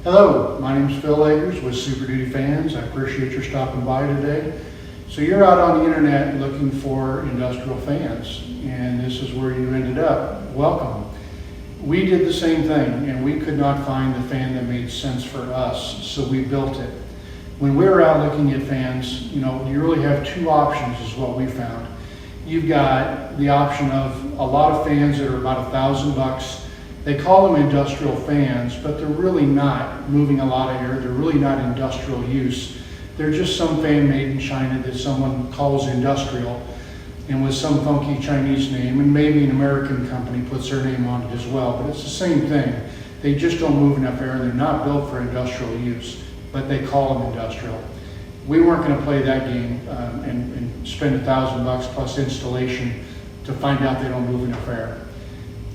Hello, my name is Phil Eggers with Super Duty Fans. I appreciate your stopping by today. So you're out on the internet looking for industrial fans, and this is where you ended up. Welcome. We did the same thing, and we could not find the fan that made sense for us, so we built it. When we were out looking at fans, you really have two options is what we found. You've got the option of a lot of fans that are about $1,000. They call them industrial fans, but they're really not moving a lot of air. They're really not industrial use. They're just some fan made in China that someone calls industrial and with some funky Chinese name, and maybe an American company puts their name on it as well, but it's the same thing. They just don't move enough air. They're not built for industrial use, but they call them industrial. We weren't going to play that game and spend $1,000 plus installation to find out they don't move enough air.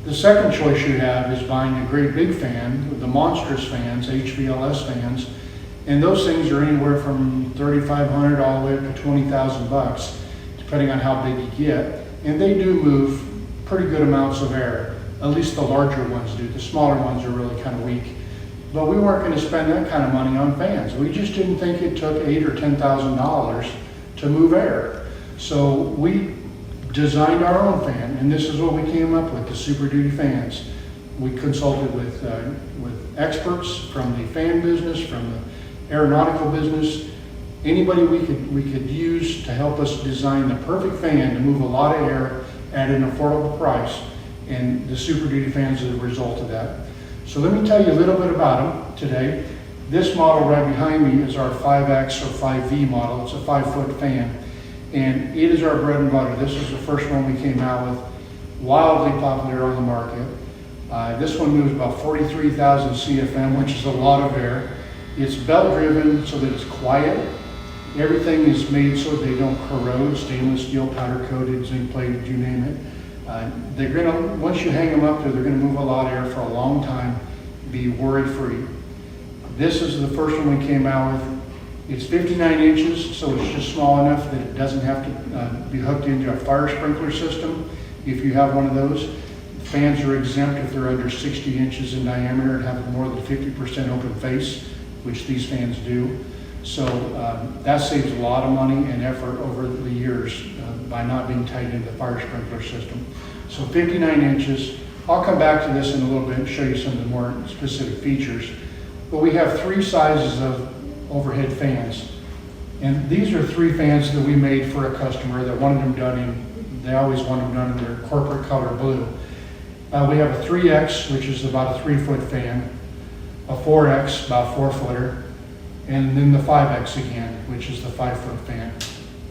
The second choice you have is buying a great big fan, the monstrous fans, HVLS fans, and those things are anywhere from $3,500 all the way up to $20,000, depending on how big you get. And they do move pretty good amounts of air. At least the larger ones do. The smaller ones are really kind of weak. But we weren't going to spend that kind of money on fans. We just didn't think it took $8,000 or $10,000 to move air. So we designed our own fan, and this is what we came up with, the Super Duty fans. We consulted with experts from the fan business, from the aeronautical business, anybody we could use to help us design the perfect fan to move a lot of air at an affordable price, and the Super Duty fans are the result of that. So let me tell you a little bit about them today. This model right behind me is our 5X or 5V model. It's a 5-foot fan. And it is our bread and butter. This is the first one we came out with, wildly popular on the market. This one moves about 43,000 CFM, which is a lot of air. It's belt driven so that it's quiet. Everything is made so they don't corrode, stainless steel, powder coated, zinc plated, you name it. They're gonna, once you hang them up there, they're gonna move a lot of air for a long time, be worry free. This is the first one we came out with. It's 59 inches, so it's just small enough that it doesn't have to be hooked into a fire sprinkler system if you have one of those. Fans are exempt if they're under 60 inches in diameter and have more than 50% open face, which these fans do. So that saves a lot of money and effort over the years by not being tied into the fire sprinkler system. So 59 inches. I'll come back to this in a little bit and show you some of the more specific features. But we have three sizes of overhead fans. And these are three fans that we made for a customer that wanted them done in, they always want them done in their corporate color blue. We have a 3X, which is about a 3-foot fan, a 4X, about 4-footer, and then the 5X again, which is the 5-foot fan.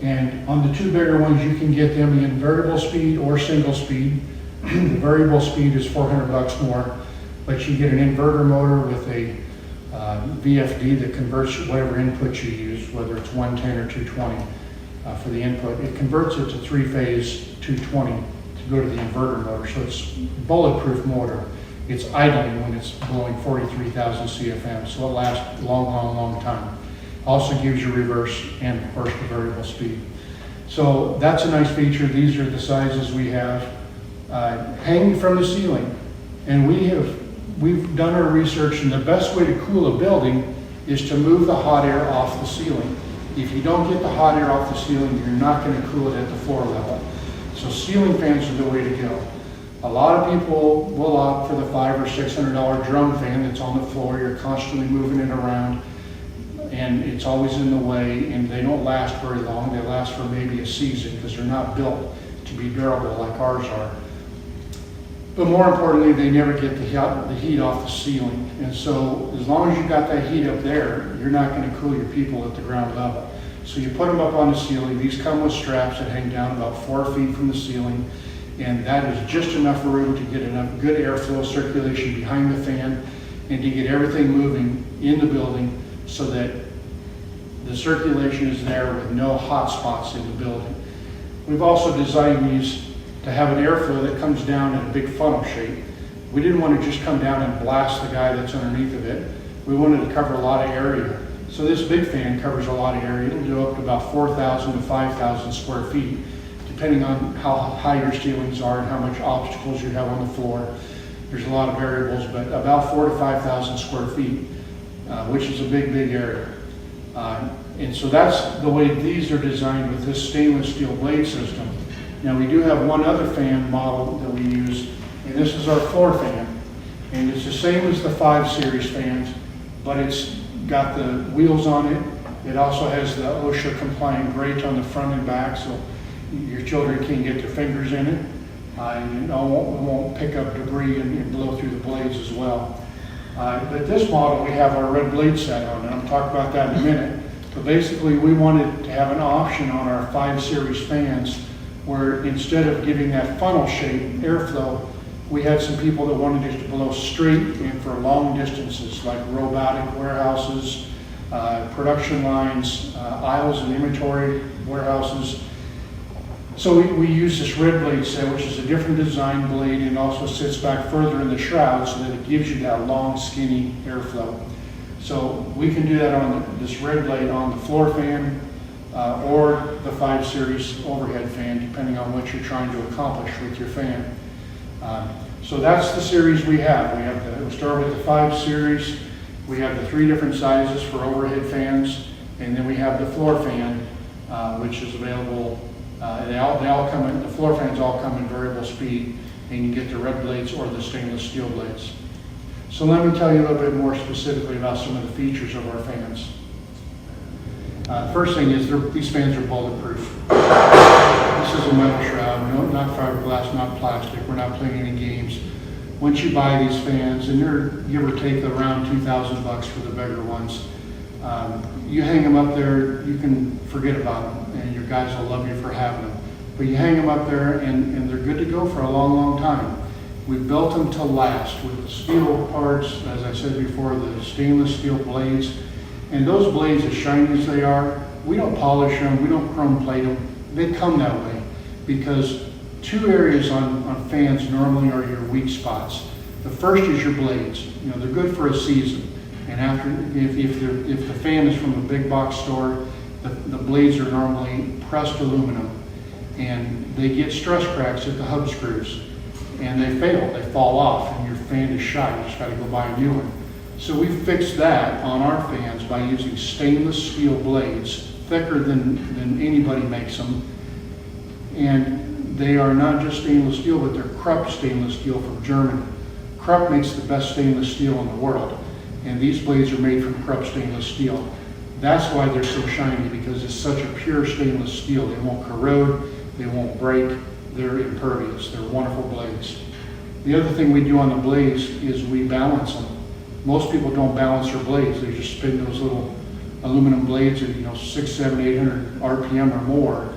And on the two bigger ones, you can get them in variable speed or single speed. The variable speed is $400 more, but you get an inverter motor with a VFD that converts whatever input you use, whether it's 110 or 220 for the input. It converts it to 3-phase 220 to go to the inverter motor. So it's bulletproof motor. It's idling when it's blowing 43,000 CFM, so it lasts a long time. Also gives you reverse and of course the variable speed. So that's a nice feature. These are the sizes we have. Hanging from the ceiling, and we've done our research, and the best way to cool a building is to move the hot air off the ceiling. If you don't get the hot air off the ceiling, you're not going to cool it at the floor level. So ceiling fans are the way to go. A lot of people will opt for the $500 or $600 drum fan that's on the floor. You're constantly moving it around, and it's always in the way, and they don't last very long. They last for maybe a season because they're not built to be durable like ours are. But more importantly, they never get the heat off the ceiling. And so as long as you've got that heat up there, you're not going to cool your people at the ground level. So you put them up on the ceiling. These come with straps that hang down about 4 feet from the ceiling. And that is just enough room to get enough good airflow circulation behind the fan and to get everything moving in the building so that the circulation is there with no hot spots in the building. We've also designed these to have an airflow that comes down in a big funnel shape. We didn't want to just come down and blast the guy that's underneath of it. We wanted to cover a lot of area. So this big fan covers a lot of area. It'll go up to about 4,000 to 5,000 square feet, depending on how high your ceilings are and how much obstacles you have on the floor. There's a lot of variables, but about 4,000 to 5,000 square feet. which is a big, big area. And so that's the way these are designed with this stainless steel blade system. Now we do have one other fan model that we use, and this is our floor fan. And it's the same as the 5 Series fans, but it's got the wheels on it. It also has the OSHA compliant grate on the front and back, so your children can get their fingers in it. And it won't pick up debris and blow through the blades as well. But this model, we have our red blade set on, and I'll talk about that in a minute. But basically, we wanted to have an option on our 5 Series fans where instead of giving that funnel shape airflow, we had some people that wanted it to blow straight and for long distances, like robotic warehouses, production lines, aisles and inventory warehouses. So we use this red blade set, which is a different design blade and also sits back further in the shroud so that it gives you that long, skinny airflow. So we can do that on this red blade on the floor fan or the 5 Series overhead fan, depending on what you're trying to accomplish with your fan. So that's the series we have. We start with the 5 Series. We have the 3 different sizes for overhead fans, and then we have the floor fan, which is available. They all come in. The floor fans all come in variable speed, and you get the red blades or the stainless steel blades. So let me tell you a little bit more specifically about some of the features of our fans. First thing is these fans are bulletproof. This is a metal shroud, no, not fiberglass, not plastic. We're not playing any games. Once you buy these fans, and they're give or take around $2,000 for the bigger ones, you hang them up there, you can forget about them, and your guys will love you for having them. But you hang them up there, and they're good to go for a long, long time. We've built them to last with the steel parts, as I said before, the stainless steel blades. And those blades, as shiny as they are, we don't polish them, we don't chrome plate them. They come that way because 2 areas on fans normally are your weak spots. The first is your blades. You know, they're good for a season. And after, if the fan is from a big box store, the blades are normally pressed aluminum, and they get stress cracks at the hub screws, and they fall off, and your fan is shot. You just got to go buy a new one. So we fixed that on our fans by using stainless steel blades, thicker than anybody makes them. And they are not just stainless steel, but they're Krupp stainless steel from Germany. Krupp makes the best stainless steel in the world, and these blades are made from Krupp stainless steel. That's why they're so shiny, because it's such a pure stainless steel. They won't corrode, they won't break, they're impervious. They're wonderful blades. The other thing we do on the blades is we balance them. Most people don't balance their blades. They just spin those little aluminum blades at 600, 700, 800 RPM or more,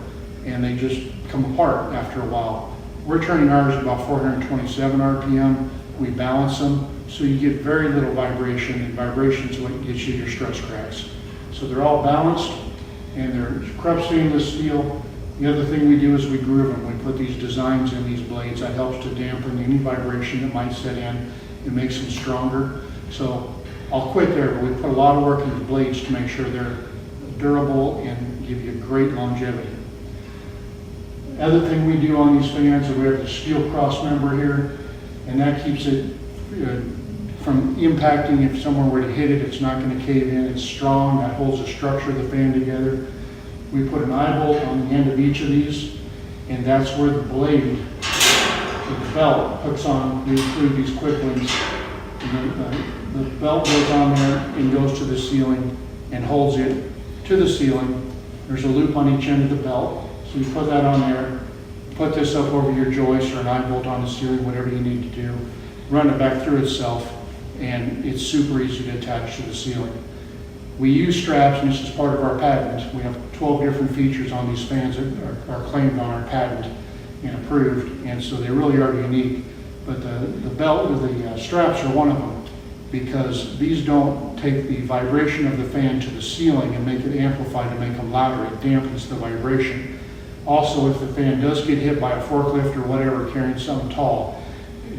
and they just come apart after a while. We're turning ours at about 427 RPM. We balance them, so you get very little vibration, and vibration is what gets you your stress cracks. So they're all balanced, and they're Krupp stainless steel. The other thing we do is we groove them. We put these designs in these blades. That helps to dampen any vibration that might set in. It makes them stronger. So I'll quit there, but we put a lot of work into the blades to make sure they're durable and give you great longevity. The other thing we do on these fans is we have the steel cross member here, and that keeps it from impacting. If someone were to hit it, it's not going to cave in. It's strong. That holds the structure of the fan together. We put an eye bolt on the end of each of these, and that's where the blade, the belt, hooks on. We include these quick links. The belt goes on there and goes to the ceiling and holds it to the ceiling. There's a loop on each end of the belt. So you put that on there, put this up over your joist or an eye bolt on the ceiling, whatever you need to do, run it back through itself, and it's super easy to attach to the ceiling. We use straps, and this is part of our patent. We have 12 different features on these fans that are claimed on our patent and approved, and so they really are unique. But the belt or the straps are one of them, because these don't take the vibration of the fan to the ceiling and make it amplified to make them louder. It dampens the vibration. Also, if the fan does get hit by a forklift or whatever carrying something tall,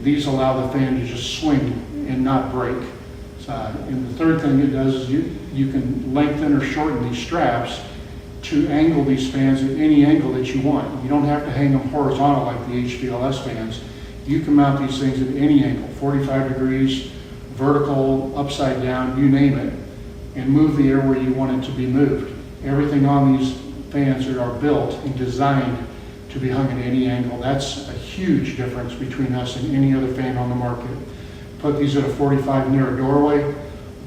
these allow the fan to just swing and not break. And the third thing it does is you can lengthen or shorten these straps to angle these fans at any angle that you want. You don't have to hang them horizontal like the HVLS fans. You can mount these things at any angle, 45 degrees, vertical, upside down, you name it, and move the air where you want it to be moved. Everything on these fans are built and designed to be hung at any angle. That's a huge difference between us and any other fan on the market. Put these at a 45 near a doorway,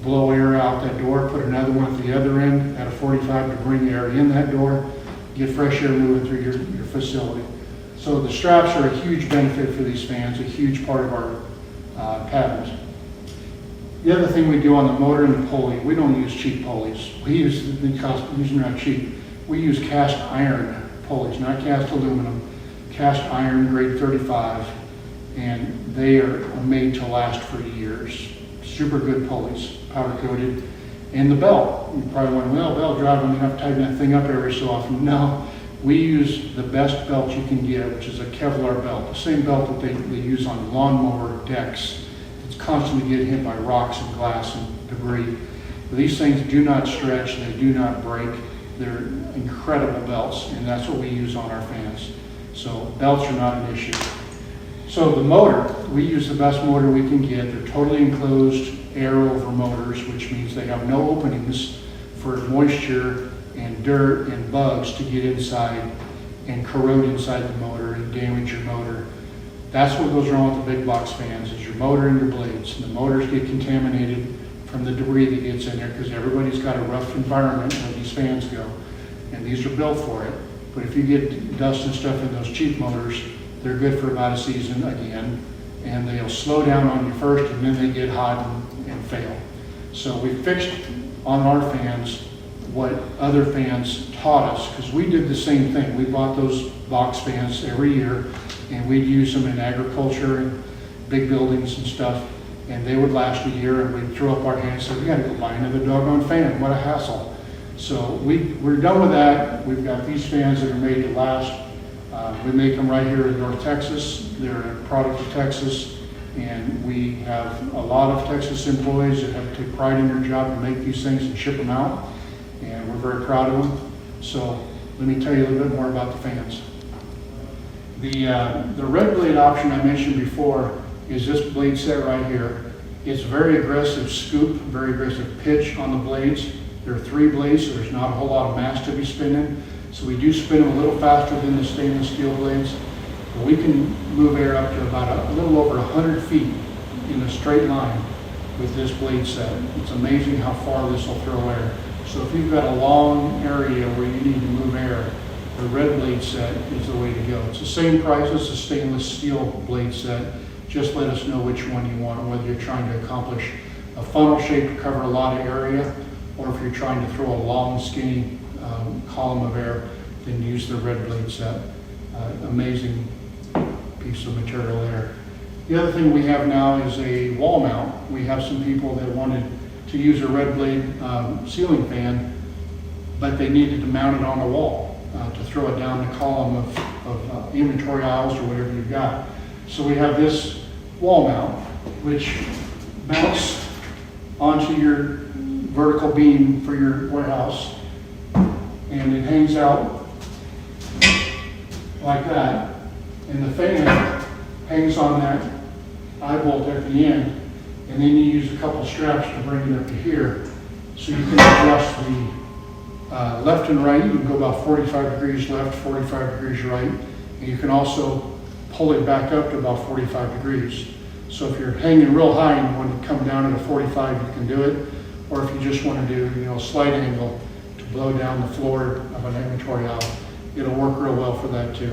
blow air out that door, put another one at the other end at a 45 to bring air in that door, get fresh air moving through your facility. So the straps are a huge benefit for these fans, a huge part of our patents. The other thing we do on the motor and the pulley, we don't use cheap pulleys. These are not cheap. We use cast iron pulleys, not cast aluminum, cast iron grade 35, and they are made to last for years. Super good pulleys, powder coated. And the belt, you probably wonder, well, belt drive, I'm gonna have to tighten that thing up every so often. No, we use the best belt you can get, which is a Kevlar belt, the same belt that they use on lawnmower decks. It's constantly getting hit by rocks and glass and debris. But these things do not stretch, they do not break. They're incredible belts, and that's what we use on our fans. So belts are not an issue. So the motor, we use the best motor we can get. They're totally enclosed air over motors, which means they have no openings for moisture and dirt and bugs to get inside and corrode inside the motor and damage your motor. That's what goes wrong with the big box fans, is your motor and your blades. And the motors get contaminated from the debris that gets in there, because everybody's got a rough environment where these fans go. And these are built for it. But if you get dust and stuff in those cheap motors, they're good for about a season again, and they'll slow down on you first, and then they get hot and fail. So we fixed on our fans what other fans taught us, because we did the same thing. We bought those box fans every year, and we'd use them in agriculture and big buildings and stuff, and they would last a year, and we'd throw up our hands and say, we gotta go buy another doggone fan, what a hassle. So we're done with that. We've got these fans that are made to last. We make them right here in North Texas. They're a product of Texas, and we have a lot of Texas employees that have to take pride in their job to make these things and ship them out, and we're very proud of them. So let me tell you a little bit more about the fans. The red blade option I mentioned before is this blade set right here. It's very aggressive scoop, very aggressive pitch on the blades. There are 3 blades, so there's not a whole lot of mass to be spinning. So we do spin them a little faster than the stainless steel blades. But we can move air up to about a little over 100 feet in a straight line with this blade set. It's amazing how far this will throw air. So if you've got a long area where you need to move air, the red blade set is the way to go. It's the same price as the stainless steel blade set. Just let us know which one you want, whether you're trying to accomplish a funnel shape to cover a lot of area, or if you're trying to throw a long, skinny column of air, then use the red blade set. Amazing piece of material there. The other thing we have now is a wall mount. We have some people that wanted to use a red blade ceiling fan, but they needed to mount it on a wall to throw it down the column of inventory aisles or whatever you've got. So we have this wall mount, which mounts onto your vertical beam for your warehouse, and it hangs out like that, and the fan hangs on that eye bolt at the end, and then you use a couple straps to bring it up to here, so you can adjust the left and right. You can go about 45 degrees left, 45 degrees right, and you can also pull it back up to about 45 degrees. So if you're hanging real high and you want to come down at a 45, you can do it. Or if you just want to do, a slight angle to blow down the floor of an inventory aisle, it'll work real well for that too.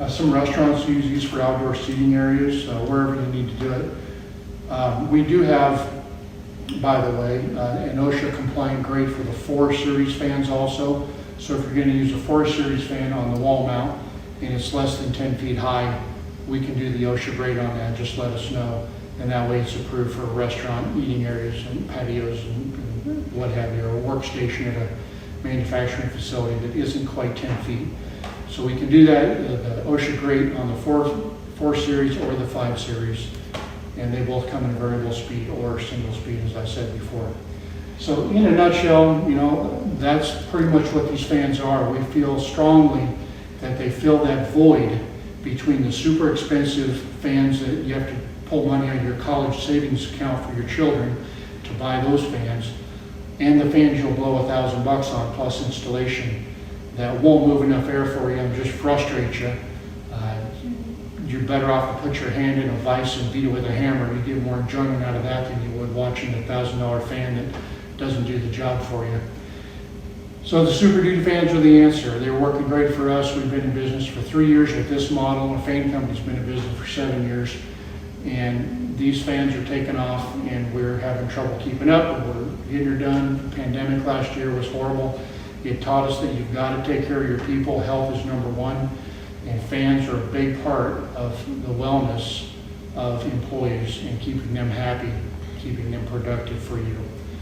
Some restaurants use these for outdoor seating areas, wherever you need to do it. We do have, by the way, an OSHA compliant grade for the 4 series fans also. So if you're going to use a 4 series fan on the wall mount and it's less than 10 feet high, we can do the OSHA grade on that. Just let us know. And that way it's approved for restaurant eating areas and patios and what have you, or a workstation at a manufacturing facility that isn't quite 10 feet. So we can do that, the OSHA grade on the 4 series or the 5 series. And they both come in variable speed or single speed, as I said before. So in a nutshell, that's pretty much what these fans are. We feel strongly that they fill that void between the super expensive fans that you have to pull money out of your college savings account for your children to buy those fans. And the fans you'll blow $1,000 on plus installation that won't move enough air for you and just frustrate you. You're better off to put your hand in a vise and beat it with a hammer. You get more enjoyment out of that than you would watching a $1,000 fan that doesn't do the job for you. So the Super Duty fans are the answer. They're working great for us. We've been in business for 3 years with this model. Our fan company's been in business for 7 years. And these fans are taking off, and we're having trouble keeping up. We're getting her done. The pandemic last year was horrible. It taught us that you've got to take care of your people. Health is number one. And fans are a big part of the wellness of employees and keeping them happy, keeping them productive for you.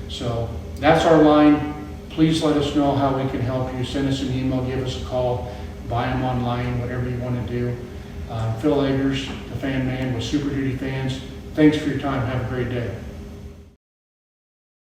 So that's our line. Please let us know how we can help you. Send us an email, give us a call, buy them online, whatever you want to do. Phil Eggers, the fan man with Super Duty Fans. Thanks for your time. Have a great day.